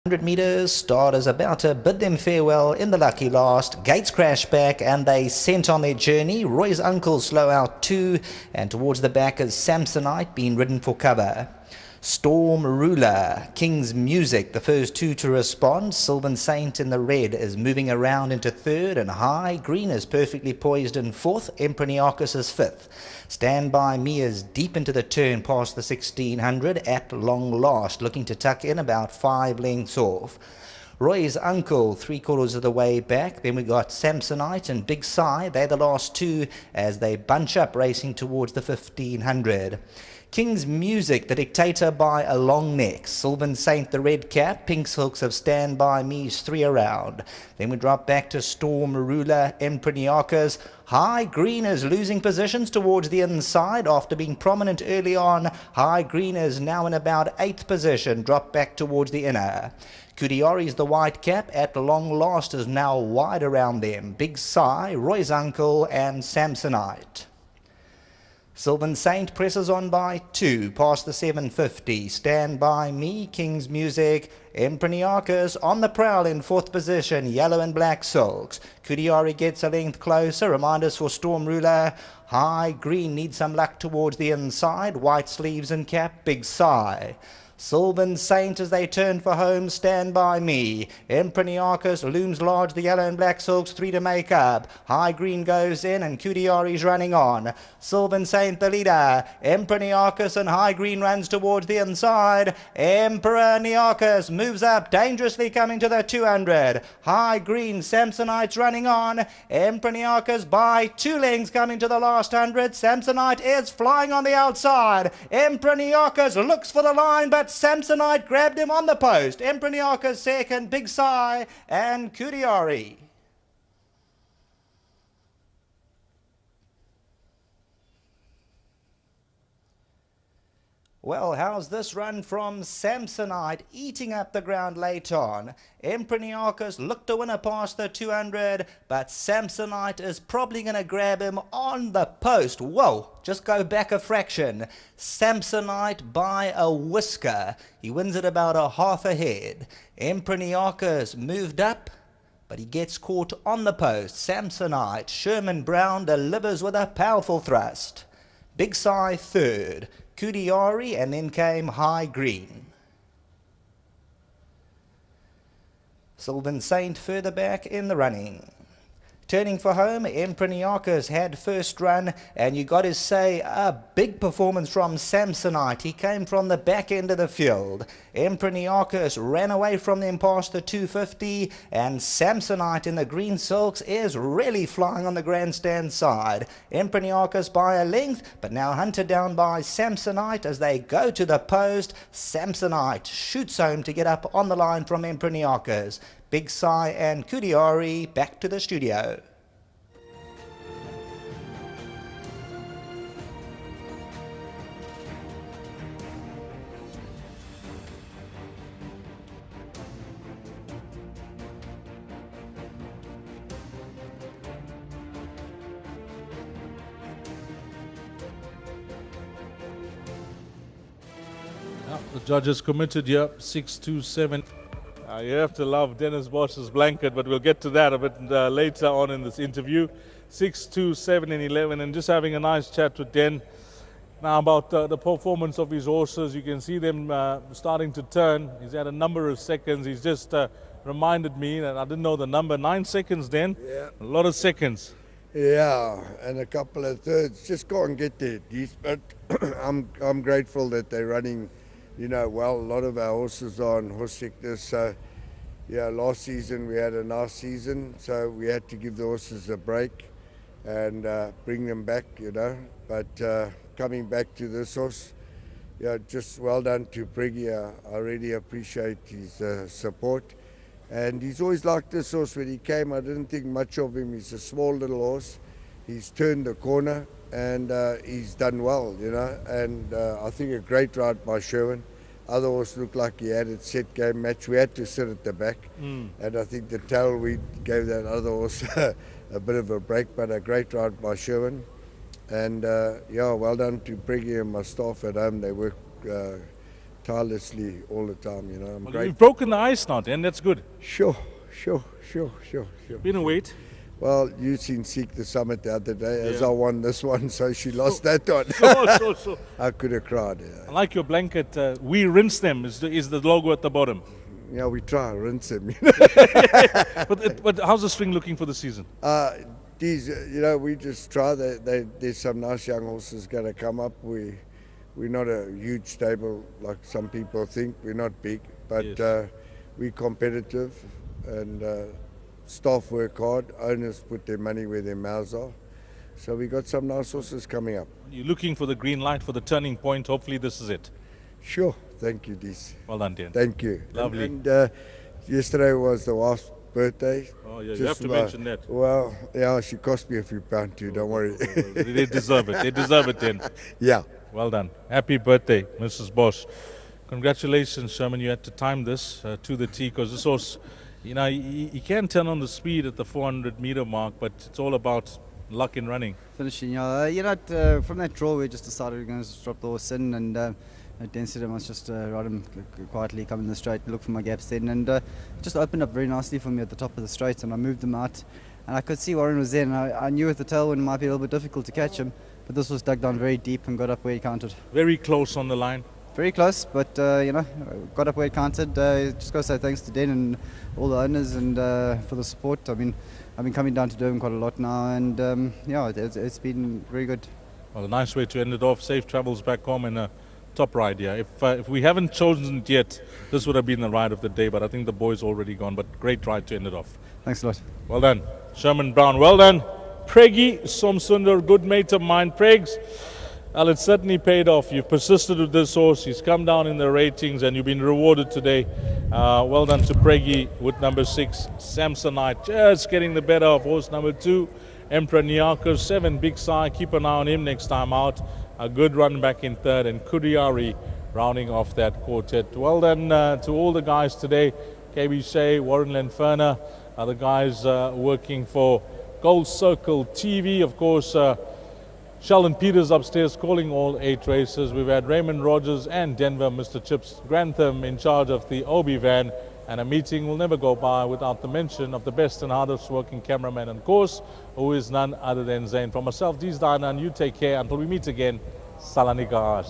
100 metres, starters about to bid them farewell in the lucky last. Gates crash back and they sent on their journey. Roy's uncle slow out too, and towards the back is Samsonite being ridden for cover. Storm Ruler, King's Music, the first two to respond. Sylvan Saint in the red is moving around into third, and High Green is perfectly poised in fourth. Emperniakis is fifth. Stand By Me is deep into the turn past the 1600 at long last, looking to tuck in about 5 lengths off. Roy's uncle, 3/4 of the way back. Then we got Samsonite and Big Sigh. They're the last two as they bunch up racing towards the 1500. King's Music, the dictator by a long neck. Sylvan Saint, the red cap. Pink Silks of Stand By Me's 3 around. Then we drop back to Storm Ruler, Emperniakis. High Green is losing positions towards the inside after being prominent early on. High Green is now in about 8th position, drop back towards the inner. Kudiari's the white cap at long last is now wide around them. Big Sigh, Roy's uncle and Samsonite. Sylvan Saint presses on by 2 past the 750. Stand By Me, King's Music. Emperniakis on the prowl in 4th position. Yellow and black silks. Kudiari gets a length closer. Reminders for Storm Ruler. High Green needs some luck towards the inside. White sleeves and cap. Big Sigh. Sylvan Saint as they turn for home. Stand By Me. Emperniakis looms large, the yellow and black silks, 3 to make up. High Green goes in and Kudiari's running on. Sylvan Saint the leader. Emperniakis and High Green runs towards the inside. Emperniakis moves up, dangerously coming to the 200. High Green, Samsonite's running on. Emperniakis by 2 lengths coming to the last 100. Samsonite is flying on the outside. Emperniakis looks for the line, but Samsonite grabbed him on the post. Emperniakis second, Big Sigh and Kudiari. Well, how's this run from Samsonite, eating up the ground late on? Emperniakis looked to win a past the 200, but Samsonite is probably going to grab him on the post. Whoa, just go back a fraction. Samsonite by a whisker. He wins it about a half a head. Emperniakis moved up, but he gets caught on the post. Samsonite, Sherman Brown delivers with a powerful thrust. Big Sigh third. Kudiari, and then came High Green. Sylvan Saint further back in the running. Turning for home, Emperniakis had first run, and you got to say a big performance from Samsonite. He came from the back end of the field. Emperniakis ran away from them past the 250, and Samsonite in the green silks is really flying on the grandstand side. Emperniakis by a length, but now hunted down by Samsonite as they go to the post. Samsonite shoots home to get up on the line from Emperniakis. Big Sigh and Kudiari back to the studio. The judges committed here, 6-2-7. You have to love Dennis Bosch's blanket, but we'll get to that a bit later on in this interview. 6-2-7 and 11, and just having a nice chat with Den. Now about the performance of his horses, you can see them starting to turn. He's had a number of seconds. He's just reminded me that I didn't know the number. 9 seconds, Den. Yeah. A lot of seconds. Yeah, and a couple of thirds. Just can't get there. But I'm grateful that they're running, well. A lot of our horses are on horse sickness. So, yeah, last season we had a nice season, so we had to give the horses a break and bring them back, But coming back to this horse, just well done to Priggy. I really appreciate his support. And he's always liked this horse. When he came, I didn't think much of him. He's a small little horse. He's turned the corner and he's done well, And I think a great ride by Sherwin. Other horse looked like he had it set game match. We had to sit at the back. And I think the tailweed gave that other horse a bit of a break, but a great ride by Sherwin. And well done to Priggy and my staff at home. They work tirelessly all the time. You know, I'm Well, great. you've broken the ice now, and that's good. Sure. Been a wait. Well, you seen Seek the Summit the other day, as Yeah. I won this one, so she lost that one. Sure. I could have cried. I like your blanket. We rinse them is the logo at the bottom. Yeah, we try rinse them. But how's the string looking for the season? These, we just try. There's some nice young horses going to come up. We're not a huge stable like some people think. We're not big, but Yes. we're competitive, and staff work hard. Owners put their money where their mouths are. So we got some nice horses coming up. You're looking for the green light for the turning point. Hopefully this is it. Sure. Thank you, Dees. Well done, Dan. Thank you. Lovely. And yesterday was the wife's birthday. Oh, yeah, you have to mention that. Well, yeah, she cost me a few pounds too, don't worry. They deserve it. They deserve it, Dan. Yeah. Well done. Happy birthday, Mrs. Bosch. Congratulations, Sherman. You had to time this to the T, because this horse, you can turn on the speed at the 400-meter mark, but it's all about luck in running. Finishing, from that draw we just decided we were going to drop the horse in, and density must just ride him quietly, come in the straight, look for my gaps then, and just opened up very nicely for me at the top of the straight, and I moved him out, and I could see Warren was there, and I knew with the tailwind it might be a little bit difficult to catch him, but this was dug down very deep and got up where he counted. Very close on the line. Very close, but got up where it counted. Just got to say thanks to Den and all the owners and for the support. I mean, I've been coming down to Durban quite a lot now, and it's been very good. Well, a nice way to end it off. Safe travels back home and a top ride here. If we haven't chosen it yet, this would have been the ride of the day, but I think the boy's already gone. But great ride to end it off. Thanks a lot. Well done, Sherman Brown. Well done, Preggy Somsundar, good mate of mine. Pregs, well, it certainly paid off. You've persisted with this horse. He's come down in the ratings, and you've been rewarded today. Well done to Preggy with number 6, Samsonite, just getting the better of horse number 2, Emperor Nyako. 7, Big Sai. Keep an eye on him next time out. A good run back in 3rd, and Kuriari rounding off that quartet. Well done to all the guys today. KB Shea, Warren Lenferner, the guys working for Gold Circle TV. Of course, Sheldon Peters upstairs calling all 8 races. We've had Raymond Rogers and Denver, Mr. Chips Grantham, in charge of the Obi van. And a meeting will never go by without the mention of the best and hardest working cameraman on course, who is none other than Zain. From myself, Dees Diner, and you take care until we meet again. Salanika.